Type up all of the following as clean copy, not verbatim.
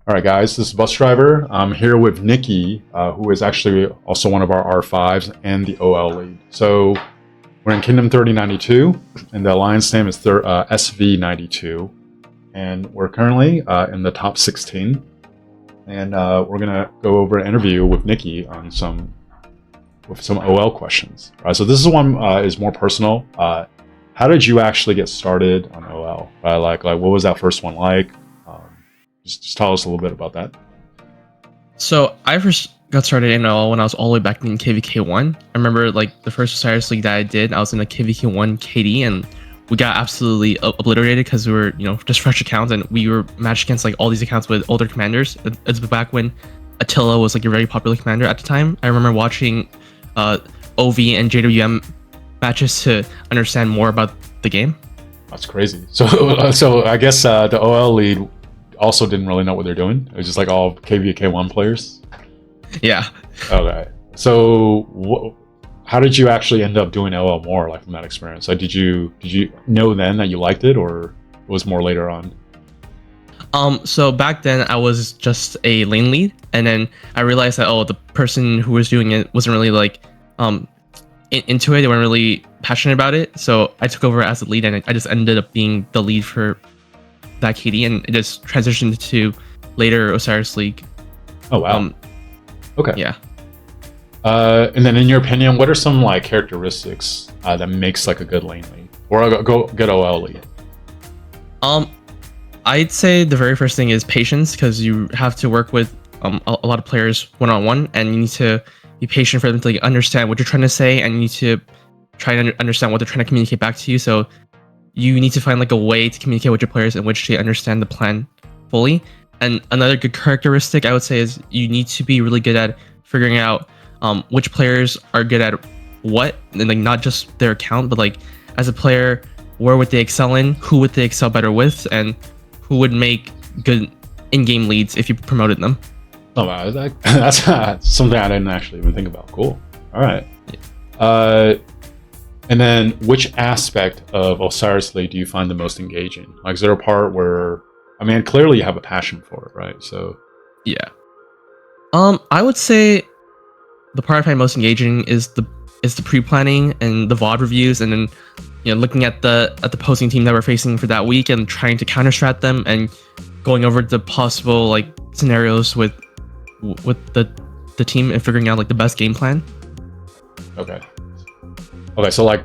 All right, guys, this is Bus Driver. I'm here with Nicki, who is actually also one of our R5s and the OL lead. So we're in Kingdom 3092, and the alliance name is SV92, and we're currently in the top 16. And we're gonna go over an interview with Nicki on some OL questions. So this is one is more personal. How did you actually get started on OL? Like what was that first one like? Just tell us a little bit about that. So I first got started in OL when I was all the way back in KVK1. I remember like the first Osiris League that I did, I was in the KVK1 KD, and we got absolutely obliterated because we were, just fresh accounts, and we were matched against like all these accounts with older commanders. It's back when Attila was like a very popular commander at the time. I remember watching OV and JWM matches to understand more about the game. That's crazy. So I guess the OL lead also didn't really know what they're doing. It was just like all KVK1 players. Yeah. Okay. So how did you actually end up doing OL more, like from that experience? Like, did you know then that you liked it, or it was more later on? So back then I was just a lane lead, and then I realized that the person who was doing it wasn't really like into it. They weren't really passionate about it. So I took over as the lead, and I just ended up being the lead for that KD, and it just transitioned to later Osiris League. Oh wow. Okay. Yeah. And then in your opinion, what are some like characteristics that makes like a good lane lead or a good OL lead? I'd say the very first thing is patience, because you have to work with a lot of players one-on-one, and you need to be patient for them to like, understand what you're trying to say, and you need to try to understand what they're trying to communicate back to you. So you need to find like a way to communicate with your players in which they understand the plan fully. And another good characteristic I would say is you need to be really good at figuring out which players are good at what, and like not just their account, but like as a player, where would they excel in, who would they excel better with, and who would make good in-game leads if you promoted them. Oh wow, that's something I didn't actually even think about. Cool. All right. Yeah. And then which aspect of Osiris League do you find the most engaging? Like, is there a part where, I mean, clearly you have a passion for it, right? So yeah. I would say the part I find most engaging is the pre-planning and the VOD reviews, and then looking at the opposing team that we're facing for that week and trying to counter strat them and going over the possible like scenarios with the team and figuring out like the best game plan. Okay, so like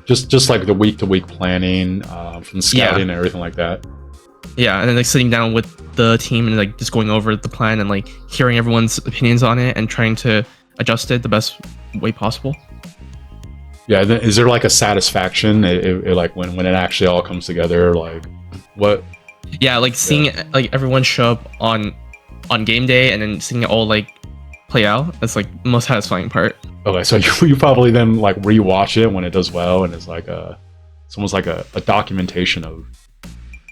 just like the week-to-week planning from scouting and everything like that. Yeah, and then like sitting down with the team and like just going over the plan and like hearing everyone's opinions on it and trying to adjust it the best way possible. Yeah, is there like a satisfaction like when it actually all comes together? Like what? Yeah, like seeing like everyone show up on game day and then seeing it all like play out. That's like the most satisfying part. Okay, so you probably then like rewatch it when it does well, and it's like it's almost like a documentation of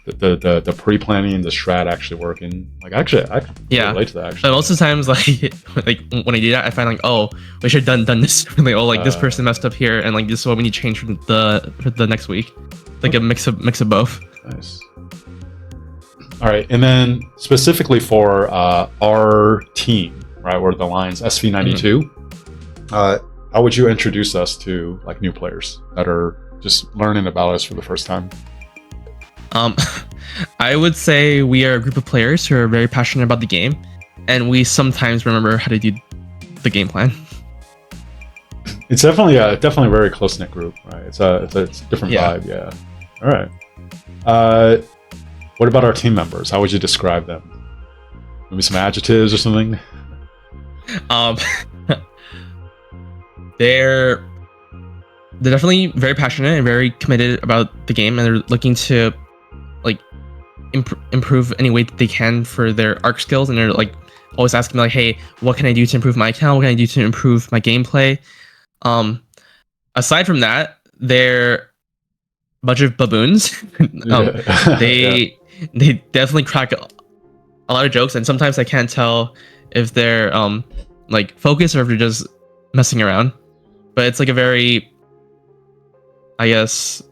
the pre-planning and the strat actually working. Like actually, I can relate to that actually. But most of the times, like when I do that, I find like, oh, we should have done this. Like this person messed up here, and like this is what we need to change for the next week. Like a mix of both. Nice. All right, and then specifically for our team, right, we're the Lions SV92. How would you introduce us to like new players that are just learning about us for the first time? I would say we are a group of players who are very passionate about the game, and we sometimes remember how to do the game plan. It's definitely a very close-knit group, right? It's a different vibe, yeah. All right. What about our team members? How would you describe them? Maybe some adjectives or something? They're definitely very passionate and very committed about the game, and they're looking to like improve any way that they can for their arc skills, and they're like always asking me like, hey, what can I do to improve my account? What can I do to improve my gameplay? Aside from that, they're a bunch of baboons. They definitely crack a lot of jokes, and sometimes I can't tell if they're like focused or if they're just messing around. But it's like a very, I guess,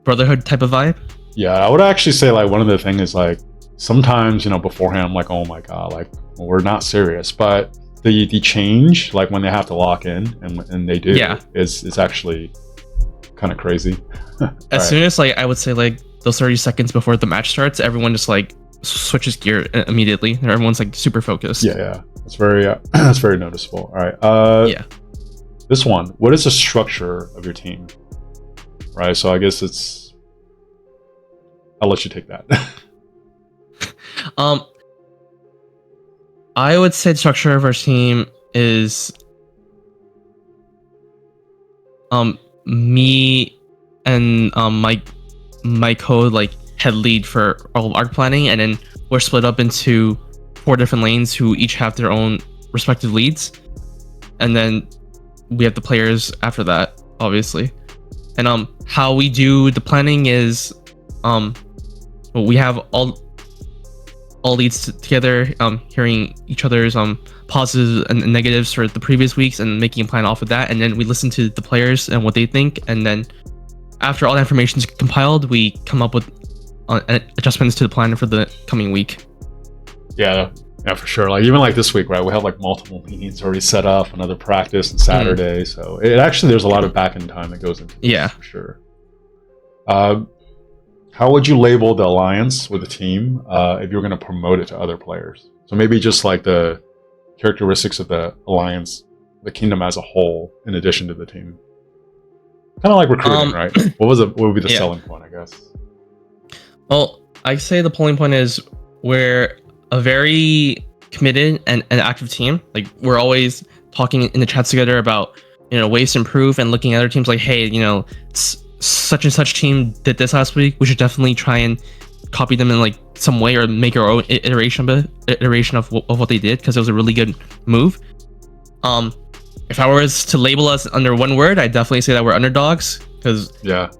brotherhood type of vibe. Yeah, I would actually say like one of the things is like sometimes, you know, beforehand I'm like, oh my god, like we're not serious. But the change, like when they have to lock in and they do, is actually kind of crazy. As soon as like I would say like those 30 seconds before the match starts, everyone just like switches gear immediately, and everyone's like super focused. Yeah, it's very that's very noticeable. All right, yeah. This one, what is the structure of your team? Right, so I guess I'll let you take that. I would say the structure of our team is me and my code like head lead for all of arc planning, and then we're split up into 4 different lanes who each have their own respective leads, and then we have the players after that, obviously. And how we do the planning is we have all leads together, hearing each other's positives and negatives for the previous weeks and making a plan off of that, and then we listen to the players and what they think, and then after all the information is compiled, we come up with adjustments to the plan for the coming week. Yeah, for sure. Like even like this week, right? We have like multiple meetings already set up, another practice on Saturday. So it actually, there's a lot of back end time that goes into this, for sure. How would you label the alliance with the team if you were going to promote it to other players? So maybe just like the characteristics of the alliance, the kingdom as a whole, in addition to the team. Kind of like recruiting, right? What would be the selling point, I guess? Well, I say the polling point is we're a very committed and active team. Like we're always talking in the chats together about, you know, ways to improve, and looking at other teams like, hey, you know, such and such team did this last week. We should definitely try and copy them in like some way, or make our own iteration of what they did, because it was a really good move. If I was to label us under one word, I'd definitely say that we're underdogs, because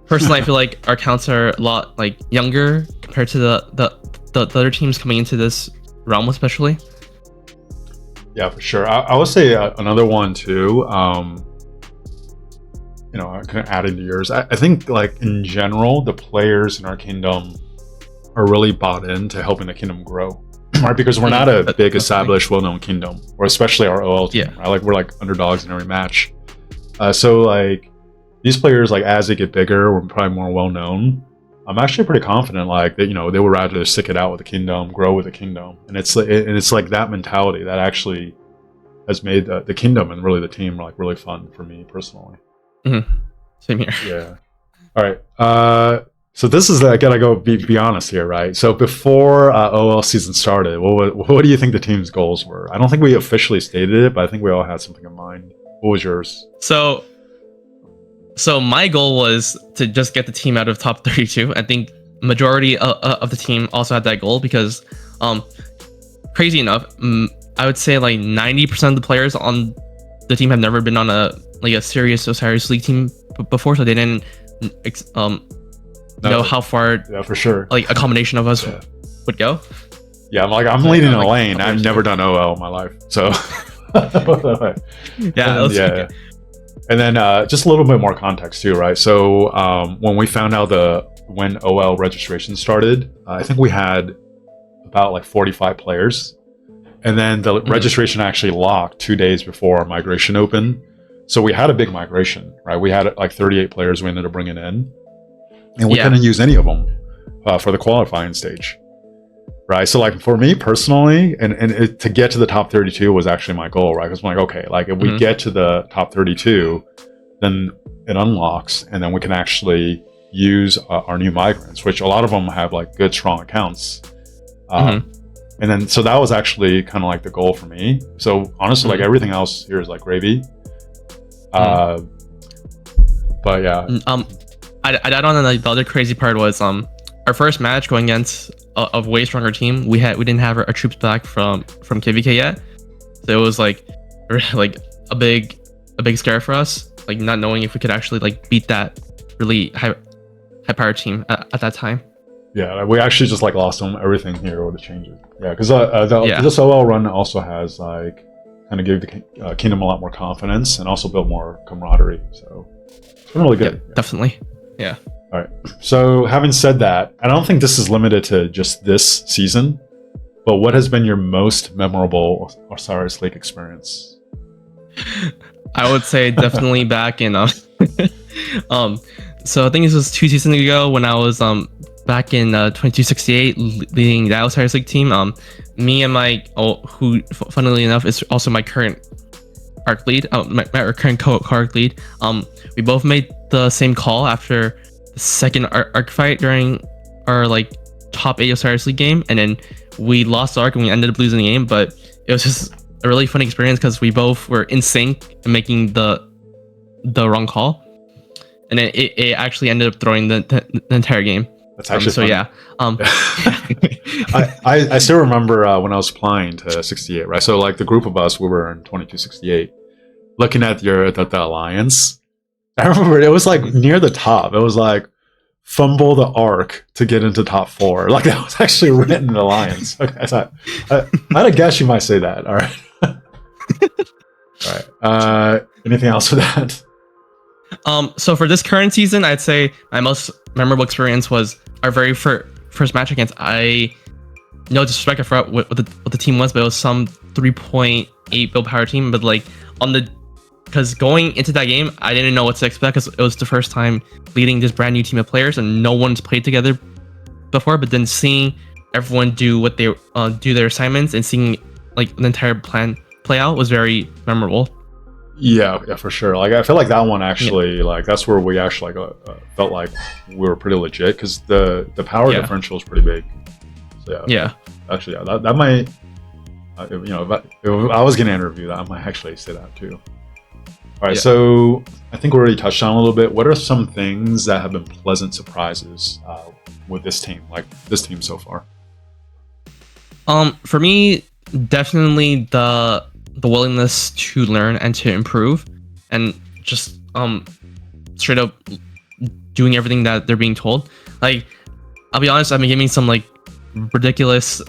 personally I feel like our counts are a lot like younger compared to the other teams coming into this realm, especially. Yeah, for sure. I would say another one too. You know, kind of adding to yours. I think like in general, the players in our kingdom are really bought into helping the kingdom grow. Right, because we're not a big established, well-known kingdom, or especially our OL team. Right? Like we're like underdogs in every match. So like these players, like as they get bigger, we're probably more well-known. I'm actually pretty confident, like that, you know, they would rather stick it out with the kingdom, grow with the kingdom, and it's like that mentality that actually has made the kingdom and really the team like really fun for me personally. Same here. Yeah. All right. So this is, I gotta go be honest here, right? So before OL season started, what do you think the team's goals were? I don't think we officially stated it, but I think we all had something in mind. What was yours? So my goal was to just get the team out of top 32. I think majority of the team also had that goal, because crazy enough, I would say like 90% of the players on the team have never been on a serious Osiris League team before, so they didn't know how far, for sure, like a combination of us would go. Yeah, I'm leading a lane. I've never done OL in my life, so And then just a little bit more context too, right? So when we found out when OL registration started, I think we had about like 45 players, and then the registration actually locked 2 days before our migration opened. So we had a big migration, right? We had like 38 players we ended up bringing in, and we couldn't use any of them for the qualifying stage, right? So like for me personally, and to get to the top 32 was actually my goal, right? Because I'm like, okay, like if we get to the top 32, then it unlocks, and then we can actually use our new migrants, which a lot of them have like good, strong accounts. And then, so that was actually kind of like the goal for me. So honestly, like everything else here is like gravy. But yeah. I'd add on, like the other crazy part was our first match going against a way stronger team. We didn't have our troops back from KVK yet, so it was like a big scare for us, like not knowing if we could actually like beat that really high powered team at that time. Yeah, we actually just like lost them everything here with the changes. Yeah, because this OL run also has like kind of give the kingdom a lot more confidence and also build more camaraderie. So it's been really good. Yeah, definitely. Yeah. All right. So having said that, I don't think this is limited to just this season, but what has been your most memorable Osiris League experience? I would say definitely back in so I think this was 2 seasons ago when I was back in 2268 leading the Osiris League team. Me and my who funnily enough is also my current arc lead, my current co-arc lead. We both made the same call after the second arc fight during our like top 8 Osiris League game, and then we lost the arc and we ended up losing the game. But it was just a really fun experience because we both were in sync and making the wrong call, and then it actually ended up throwing the entire game. That's actually so fun. Yeah. I still remember when I was applying to 68, right? So like the group of us, we were in 2268, looking at the alliance. I remember it was like near the top. It was like fumble the arc to get into top 4. Like that was actually written in the alliance. Okay, so I had a guess you might say that. All right. All right. Anything else for that? So for this current season, I'd say my most memorable experience was our very first match against, no disrespect, I forgot what the team was, but it was some 3.8 build power team. But like because going into that game, I didn't know what to expect because it was the first time leading this brand new team of players and no one's played together before. But then seeing everyone do what they do their assignments and seeing like the entire plan play out was very memorable. Yeah, for sure. Like I feel like that one actually, like that's where we actually felt like we were pretty legit because the power differential is pretty big. So actually, that might, if I was gonna interview that, I might actually say that too. All right, so I think we already touched on a little bit. What are some things that have been pleasant surprises with this team, like this team so far? For me, definitely the willingness to learn and to improve, and just straight up doing everything that they're being told. Like, I'll be honest, I've been giving some like ridiculous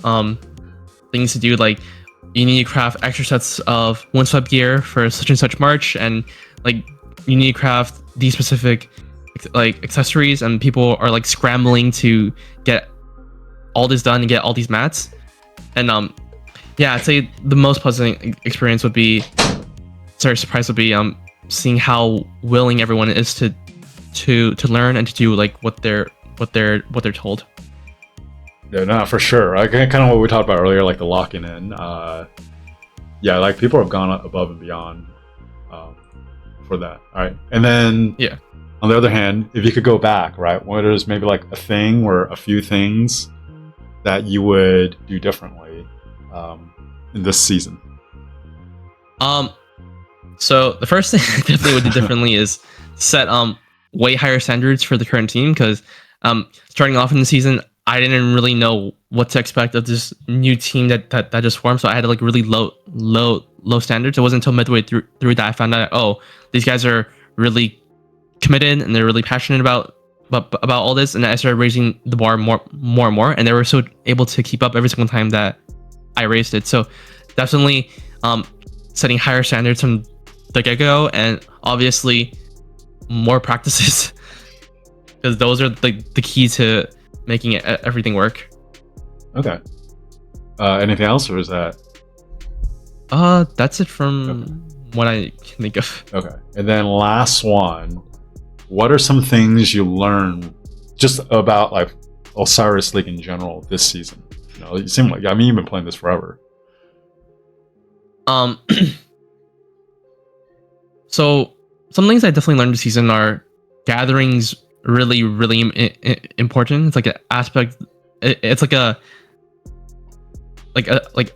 things to do, like you need to craft extra sets of windswept gear for such and such march, and like you need to craft these specific like accessories, and people are like scrambling to get all this done and get all these mats. And I'd say the most pleasant experience would be, surprise would be seeing how willing everyone is to learn and to do like what they're told. Yeah, no, for sure. Like kind of what we talked about earlier, like the locking in. Like people have gone above and beyond for that. All right, and then on the other hand, if you could go back, right, what is maybe like a thing or a few things that you would do differently in this season? So the first thing I definitely would do differently is set way higher standards for the current team, because starting off in the season, I didn't really know what to expect of this new team that just formed. So I had like really low standards. It wasn't until midway through that I found out, oh, these guys are really committed and they're really passionate about all this. And I started raising the bar more and more, and they were so able to keep up every single time that I raised it. So definitely setting higher standards from the get-go, and obviously more practices, because those are the key to making everything work. Okay. Anything else, or is that? That's it from what I can think of. Okay. And then last one, what are some things you learned just about like Osiris League in general this season? You know, you seem like, I mean, you've been playing this forever. So some things I definitely learned this season are gatherings really important. It's like an aspect. It's like a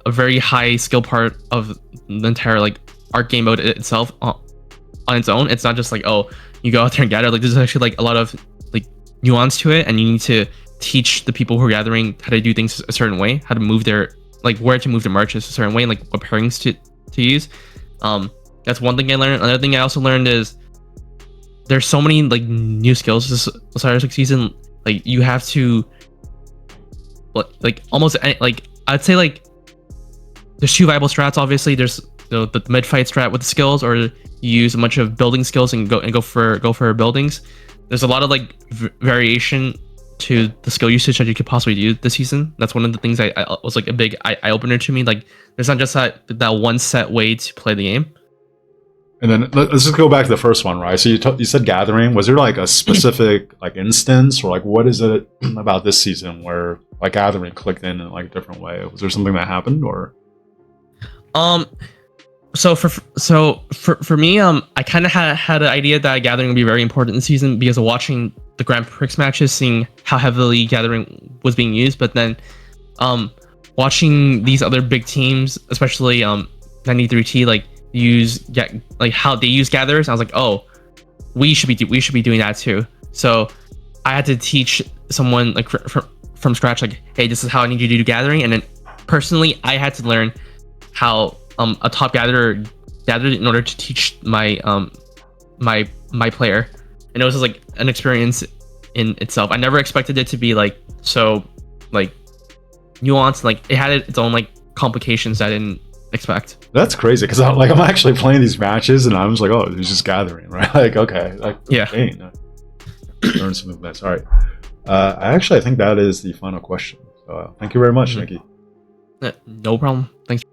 very high skill part of the entire like arc game mode itself on its own. It's not just like, oh, you go out there and gather. Like there's actually like a lot of like nuance to it, and you need to teach the people who are gathering how to do things a certain way, how to move their like where to move their marches a certain way, and like what pairings to use. That's one thing I learned. Another thing I also learned is there's so many like new skills this Osiris League season. Like you have to like almost like I'd say like there's two viable strats. Obviously, there's the mid fight strat with the skills, or you use a bunch of building skills and go for buildings. there's a lot of like variation to the skill usage that you could possibly do this season. That's one of the things I was like a big eye opener to me. Like there's not just that one set way to play the game. And then let's just go back to the first one, right? So you said gathering. Was there like a specific like instance, or like what is it about this season where like gathering clicked in like a different way? Was there something that happened, or? So for me, I kind of had an idea that gathering would be very important this season because of watching the Grand Prix matches, seeing how heavily gathering was being used. But then, watching these other big teams, especially 93T, like like how they use gatherers, I was like, oh, we should be doing that too. So I had to teach someone like from scratch, like, hey, this is how I need you to do gathering. And then personally, I had to learn how a top gatherer gathered in order to teach my my player, and it was just, like an experience in itself. I never expected it to be like so like nuanced. Like it had its own like complications that I didn't expect. That's crazy because I'm actually playing these matches and I was like, oh, it's just gathering, right? Like okay, like yeah, learn something nice. All right, I think that is the final question. So thank you very much, Nicki. No problem. Thanks.